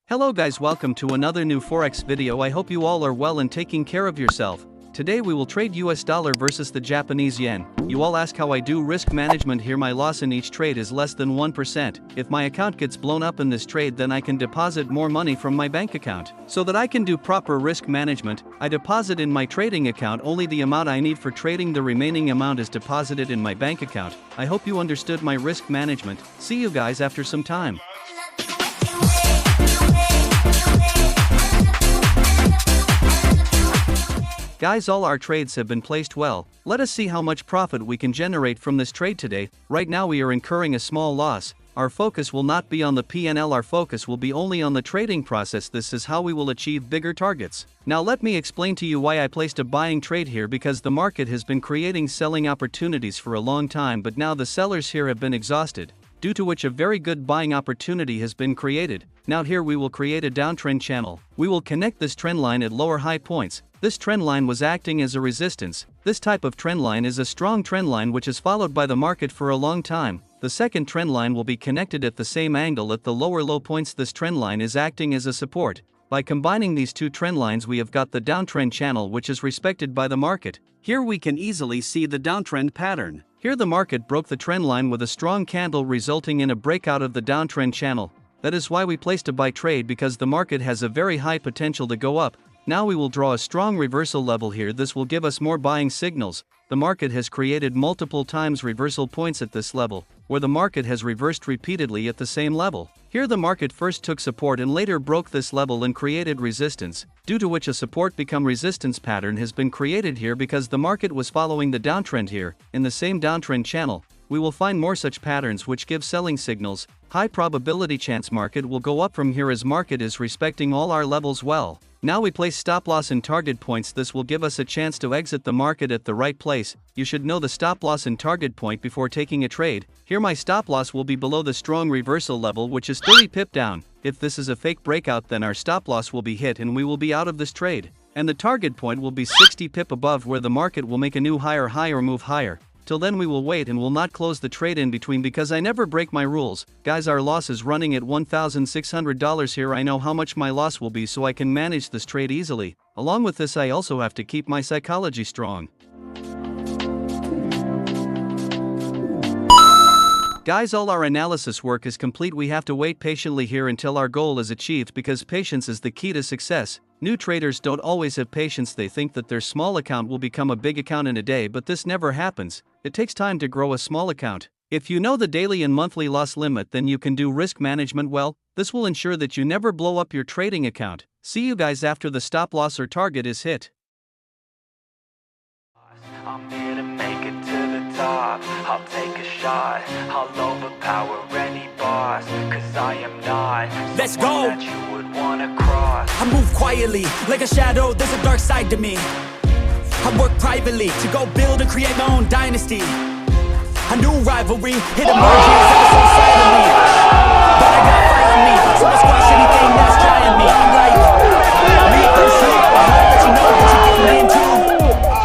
Hello guys, welcome to another new Forex video. I hope you all are well and taking care of yourself. Today we will trade US dollar versus the Japanese yen. You all ask how I do risk management here. My loss in each trade is less than 1%. If my account gets blown up in this trade, then I can deposit more money from my bank account. So that I can do proper risk management, I deposit in my trading account only the amount I need for trading. The remaining amount is deposited in my bank account. I hope you understood my risk management. See you guys after some time. Guys, all our trades have been placed well. Let us see how much profit we can generate from this trade today. Right now we are incurring a small loss. Our focus will not be on the P&L, our focus will be only on the trading process. This is how we will achieve bigger targets. Now let me explain to you why I placed a buying trade here, because the market has been creating selling opportunities for a long time, but now the sellers here have been exhausted, due to which a very good buying opportunity has been created. Now here we will create a downtrend channel. We will connect this trend line at lower high points. This trend line was acting as a resistance. This type of trend line is a strong trend line which is followed by the market for a long time. The second trend line will be connected at the same angle at the lower low points. This trend line is acting as a support. By combining these two trend lines, we have got the downtrend channel which is respected by the market. Here we can easily see the downtrend pattern. Here the market broke the trend line with a strong candle, resulting in a breakout of the downtrend channel. That is why we placed a buy trade, because the market has a very high potential to go up. Now we will draw a strong reversal level here. This will give us more buying signals. The market has created multiple times reversal points at this level, where the market has reversed repeatedly at the same level. Here the market first took support and later broke this level and created resistance, due to which a support become resistance pattern has been created here, because the market was following the downtrend here. In the same downtrend channel, we will find more such patterns which give selling signals. High probability chance market will go up from here as market is respecting all our levels well. Now we place stop loss and target points. This will give us a chance to exit the market at the right place. You should know the stop loss and target point before taking a trade. Here my stop loss will be below the strong reversal level, which is 30 pip down. If this is a fake breakout, then our stop loss will be hit and we will be out of this trade. And the target point will be 60 pip above, where the market will make a new higher high or move higher. Till then we will wait and will not close the trade in between, because I never break my rules. Guys, our loss is running at $1,600 here. I know how much my loss will be, so I can manage this trade easily. Along with this, I also have to keep my psychology strong. Guys, all our analysis work is complete. We have to wait patiently here until our goal is achieved, because patience is the key to success. New traders don't always have patience. They think that their small account will become a big account in a day, but this never happens. It takes time to grow a small account. If you know the daily and monthly loss limit, then you can do risk management well. This will ensure that you never blow up your trading account. See you guys after the stop loss or target is hit. I'm here to make it to the top. I'll take a shot. I'll overpower any boss, cause I am not Let's someone go. that you would wanna cross. I move quietly, like a shadow, there's a dark side to me. I work privately to go build and create my own dynasty. A new rivalry, it emerges ever so silently. But I got fight in me, so I squash anything that's trying me. I'm like, lead pursuit, I hope that you know what you're getting into.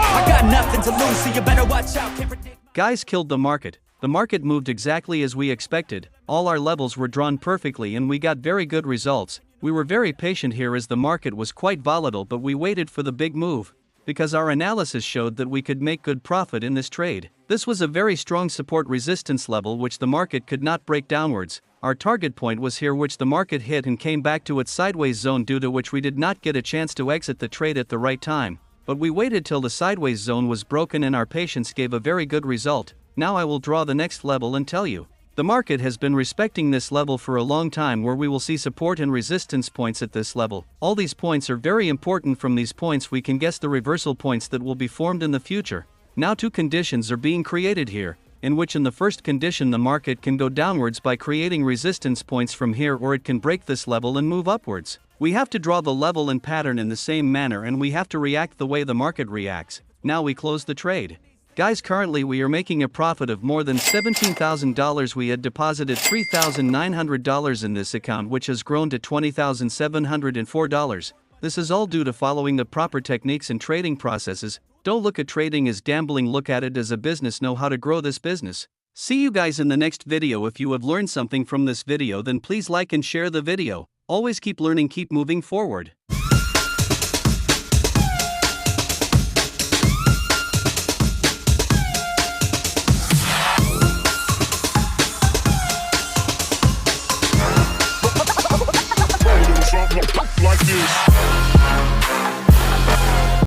I got nothing to lose, so you better watch out. Can't predict. Guys, killed the market. The market moved exactly as we expected. All our levels were drawn perfectly and we got very good results. We were very patient here as the market was quite volatile, but we waited for the big move, because our analysis showed that we could make good profit in this trade. This was a very strong support resistance level which the market could not break downwards. Our target point was here, which the market hit and came back to its sideways zone, due to which we did not get a chance to exit the trade at the right time. But we waited till the sideways zone was broken and our patience gave a very good result. Now I will draw the next level and tell you. The market has been respecting this level for a long time, where we will see support and resistance points at this level. All these points are very important. From these points we can guess the reversal points that will be formed in the future. Now two conditions are being created here, in which in the first condition the market can go downwards by creating resistance points from here, or it can break this level and move upwards. We have to draw the level and pattern in the same manner, and we have to react the way the market reacts. Now we close the trade. Guys, currently we are making a profit of more than $17,000. We had deposited $3,900 in this account, which has grown to $20,704. This is all due to following the proper techniques and trading processes. Don't look at trading as gambling, look at it as a business. Know how to grow this business. See you guys in the next video. If you have learned something from this video, then please like and share the video. Always keep learning, keep moving forward.